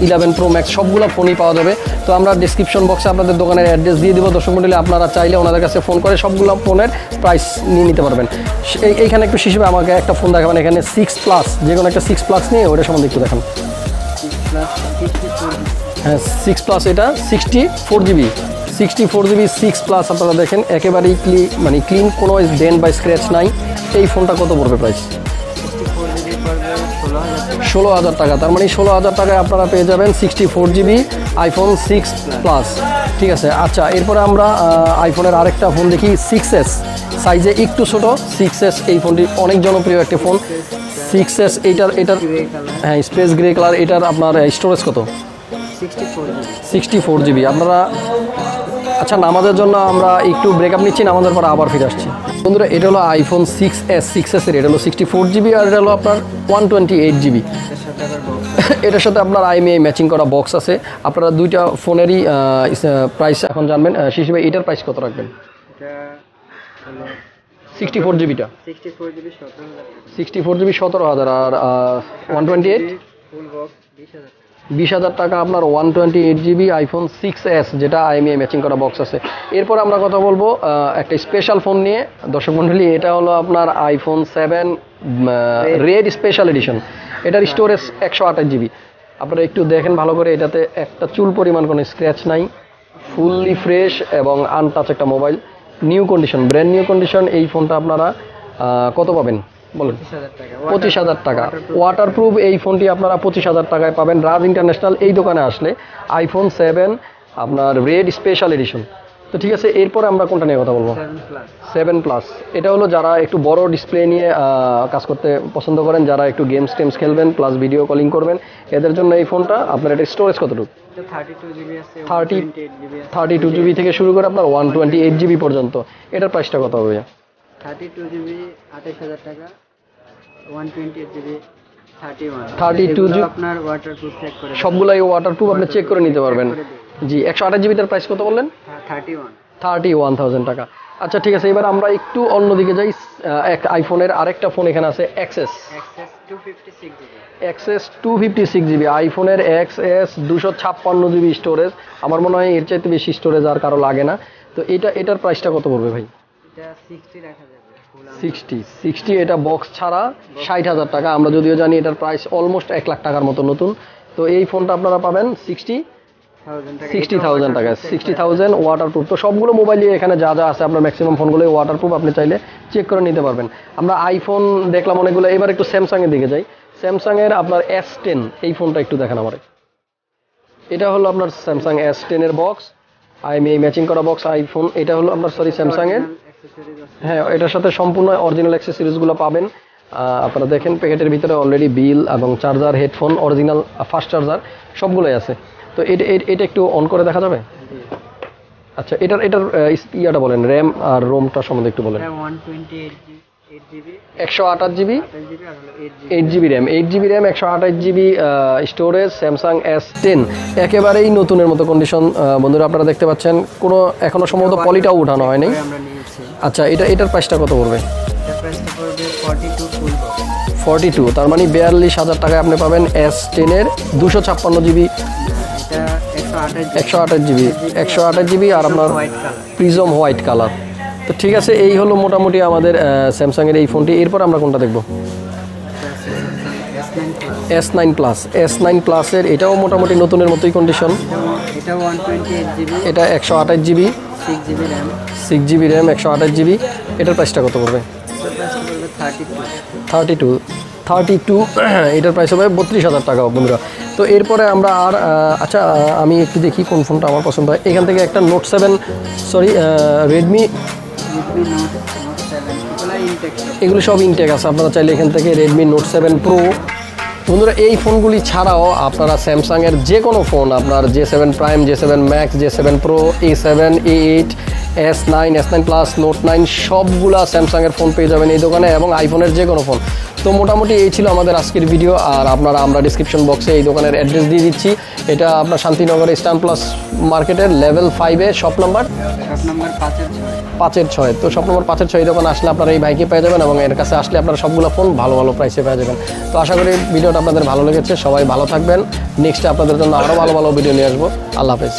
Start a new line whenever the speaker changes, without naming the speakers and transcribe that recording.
11 Pro Max সবগুলো ফোনই পাওয়া যাবে। তো আমরা ডিসক্রিপশন বক্সে আপনাদের দোকানের অ্যাড্রেস দিয়ে দেবো। দর্শক মণ্ডলী আপনারা চাইলে ওনাদের কাছে ফোন করে সবগুলো ফোনের প্রাইস নিয়ে নিতে পারবেন। এইখানে একটু হিসেবে আমাকে একটা ফোন দেখাবেন, এখানে 6 Plus, যে কোনো একটা 6 Plus নিয়ে ওটা সম্বন্ধে একটু দেখান। হ্যাঁ 6 Plus, এটা 64GB 64GB 6 Plus আপনারা দেখেন, একেবারেই ক্লিন, কোনো ডেন্ট বা স্ক্র্যাচ নাই। এই ফোনটা কত পড়বে প্রাইস? 16,000 টাকা। তার মানে 16,000 টাকায় আপনারা পেয়ে যাবেন 64GB iPhone 6 Plus। ঠিক আছে, আচ্ছা এরপরে আমরা আইফোনের আরেকটা ফোন দেখি, 6s, সাইজে একটু ছোটো 6s। এই ফোনটি অনেক জনপ্রিয় একটি ফোন 6s। এটার হ্যাঁ স্পেস গ্রে কালার। এটার আপনার স্টোরেজ কত? 64GB। আপনারা আচ্ছা নামাজের জন্য আমরা একটু ব্রেকআপ নিচ্ছি, নামাজের পর আবার ফিরে আসছি। বন্ধুরা এটা হলো আইফোন 6s এর, এটা হলো 64GB আর এটা হলো আপনার 128GB। এটার সাথে আপনার IMEI ম্যাচিং করা বক্স আছে। আপনারা দুইটা ফোনেরই প্রাইস এখন জানবেন। শিশু ভাই এটার প্রাইস কত রাখবেন? 64GBটা 64GB 17,000 আর 128 20,000 টাকা আপনার 128GB iPhone 6s, যেটা IMEI ম্যাচিং করা বক্স আছে। এরপর আমরা কথা বলবো একটা স্পেশাল ফোন নিয়ে। দর্শক মণ্ডলী এটা হলো আপনার iPhone 7 রেড স্পেশাল এডিশন। এটার স্টোরেজ 128GB। আপনারা একটু দেখেন ভালো করে, এটাতে একটা চুল পরিমাণ কোনো স্ক্র্যাচ নাই, ফুললি ফ্রেশ এবং আনটাচ একটা mobile, new condition, brand new condition. এই ফোনটা আপনারা কত পাবেন বলেন? 25,000 টাকা। ওয়াটারপ্রুফ এই ফোনটি আপনারা 25,000 টাকায় পাবেন রাজ ইন্টারন্যাশনাল এই দোকানে আসলে। iPhone 7 আপনার রেড স্পেশাল এডিশন। তো ঠিক আছে, এরপরে আমরা কোনটা নিয়ে কথা বলবো? 7 Plus। এটা হলো যারা একটু বড় ডিসপ্লে নিয়ে কাজ করতে পছন্দ করেন, যারা একটু গেমস টেমস খেলবেন প্লাস ভিডিও কলিং করবেন, এদের জন্য এই ফোনটা। আপনার এটা স্টোরেজ কতটুকু? 32GB থেকে শুরু করে আপনার 128GB পর্যন্ত। এটার প্রাইসটা কত হবে?
32GB 28,000 টাকা, 128GB
32GB
আপনার ওয়াটারপ্রুফ চেক করে,
সবগুলাই ওয়াটারপ্রুফ, আপনি চেক করে নিতে পারবেন। জি 128GBটার প্রাইস কত বললেন? 31,000 টাকা। আচ্ছা ঠিক আছে, এবার আমরা একটু অন্যদিকে যাই। এক আইফোনের আরেকটা ফোন এখানে আছে, XS 256GB। আইফোনের XS 256GB স্টোরেজ। আমার মনে হয় এর চাইতে বেশি স্টোরেজ আর কারো লাগে না। তো এটার প্রাইসটা কত পড়বে ভাই? 60 এটা বক্স ছাড়া 60,000 টাকা। আমরা যদিও জানি এটার প্রাইস অলমোস্ট 1 লাখ টাকার মতো নতুন। তো এই ফোনটা আপনারা পাবেন 60,000 টাকায়। 60,000 ওয়াটারপ্রুফ। তো সবগুলো মোবাইলই এখানে যা যা আছে আপনার ম্যাক্সিমাম ফোনগুলোই ওয়াটারপ্রুফ, আপনি চাইলে চেক করে নিতে পারবেন। আমরা আইফোন দেখলাম অনেকগুলো, এবার একটু স্যামসাংয়ের দিকে যাই। স্যামসাংয়ের আপনার S10 এই ফোনটা একটু দেখেন আমার। এটা হলো আপনার স্যামসাং S10 এর বক্স, IMEI ম্যাচিং করা বক্স আইফোন। এটা হলো আপনার স্যামসাংয়ের, হ্যাঁ এটার সাথে সম্পূর্ণ অরিজিনাল অ্যাক্সেসরিজগুলো পাবেন। আপনারা দেখেন প্যাকেটের ভিতরে অলরেডি বিল এবং charger, headphone, original fast charger সবগুলোই আছে। তো এটা একটু অন করে দেখা যাবে? আচ্ছা এটার ইয়াটা বলেন, র্যাম আর রোমটা সম্বন্ধে একটু বলেন। 128GB 8GB RAM, 128GB storage, Samsung S10 একেবারেই নতুনের মতো কন্ডিশন। বন্ধুরা আপনারা দেখতে পাচ্ছেন, কোনো এখনো সম্ভবত পলিটাও উঠানো হয়নি। আচ্ছা এটার প্রাইসটা কত পড়বে? 42, তার মানে 42,000 টাকায় আপনি পাবেন S10 এর 256GB 128GB আর আপনার প্রিজম হোয়াইট কালার। তো ঠিক আছে, এই হলো মোটামুটি আমাদের স্যামসাংয়ের এই ফোনটি। এরপর আমরা কোনটা দেখব? S9 Plus-এর এটাও মোটামুটি নতুনের মতোই কন্ডিশন। এটা 128GB 6GB র্যাম 128GB। এটার প্রাইসটা কত পড়বে? 32 এটার প্রাইস হবে 32,000 টাকা বন্ধুরা। তো এরপরে আমরা আর আচ্ছা আমি একটু দেখি কোন ফোনটা আমার পছন্দ হয়। এখান থেকে একটা রেডমি এগুলো সব ইনটেক আছে, আপনারা চাইলে এখান থেকে রেডমি নোট 7 প্রো। বন্ধুরা এই ফোনগুলি ছাড়াও আপনারা স্যামসাংয়ের যে কোনো ফোন, আপনার J7 prime, J7 max, J7 pro, A7, A8 S9 S9 plus note 9 সবগুলা স্যামসাংয়ের ফোন পেয়ে যাবেন এই দোকানে, এবং আইফোনের যে কোনো ফোন। তো মোটামুটি এই ছিল আমাদের আজকের ভিডিও। আর আমরা ডিসক্রিপশন বক্সে এই দোকানের অ্যাড্রেস দিয়ে দিচ্ছি। এটা আপনার শান্তিনগর ইস্টার্ন প্লাস মার্কেটের লেভেল 5-এ শপ নাম্বার
শপ নাম্বার 5-6।
5-6। তো শপ নাম্বার 5-6 এই দোকানে আসলে আপনারা এই ভাইকে পেয়ে যাবেন, এবং এর কাছে আসলে আপনারা সবগুলো ফোন ভালো ভালো প্রাইসে পেয়ে যাবেন। তো আশা করি ভিডিওটা আপনাদের ভালো লেগেছে। সবাই ভালো থাকবেন। নেক্সটে আপনাদের জন্য আরও ভালো ভালো ভিডিও নিয়ে আসবো। আল্লাহ হাফেজ।